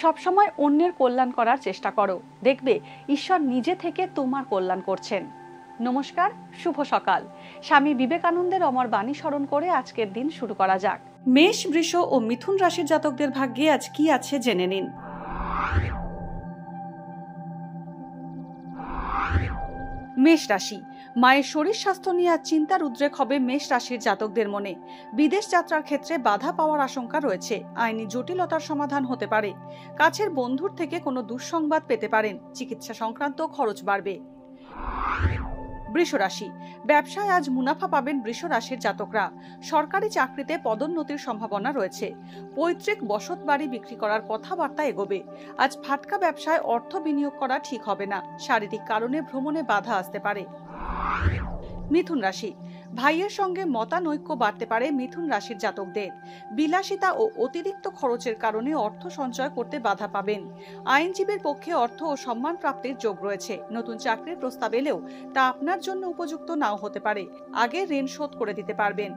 সবসময় অন্যের কল্যাণ করার চেষ্টা করো, দেখবে ঈশ্বর নিজে থেকে তোমার কল্যাণ করছেন। নমস্কার, শুভ সকাল। স্বামী বিবেকানন্দের অমর বাণী স্মরণ করে আজকের দিন শুরু করা যাক। মেষ, বৃষ ও মিথুন রাশির জাতকদের ভাগ্যে আজ কি আছে জেনে নিন। মেষ রাশি, মায়ের শরীর স্বাস্থ্য নিয়ে আজ চিন্তার উদ্রেক হবে মেষ রাশির জাতকদের মনে। বিদেশ যাত্রার ক্ষেত্রে বাধা পাওয়ার আশঙ্কা রয়েছে। আইনি জটিলতার সমাধান হতে পারে। কাছের বন্ধুর থেকে কোনো দুঃসংবাদ পেতে পারেন। চিকিৎসা সংক্রান্ত খরচ বাড়বে। বৃষ রাশি, ব্যবসায় আজ মুনাফা পাবেন বৃষ রাশির জাতকরা। সরকারি চাকরিতে পদোন্নতির সম্ভাবনা রয়েছে। পৈতৃক বসত বাড়ি বিক্রি করার কথাবার্তা এগোবে। আজ ফাটকা ব্যবসায় অর্থ বিনিয়োগ করা ঠিক হবে না। শারীরিক কারণে ভ্রমণে বাধা আসতে পারে। মিথুন রাশি, ভাইয়ের সঙ্গে মতানৈক্য বাড়তে পারে মিথুন রাশির জাতকদের। বিলাসিতা ও অতিরিক্ত খরচের কারণে অর্থ সঞ্চয় করতে বাধা পাবেন। আইনজীবীর পক্ষে অর্থ ও সম্মান প্রাপ্তির যোগ রয়েছে। নতুন চাকরির প্রস্তাব এলেও তা আপনার জন্য উপযুক্ত নাও হতে পারে। আগে ঋণ শোধ করে দিতে পারবেন।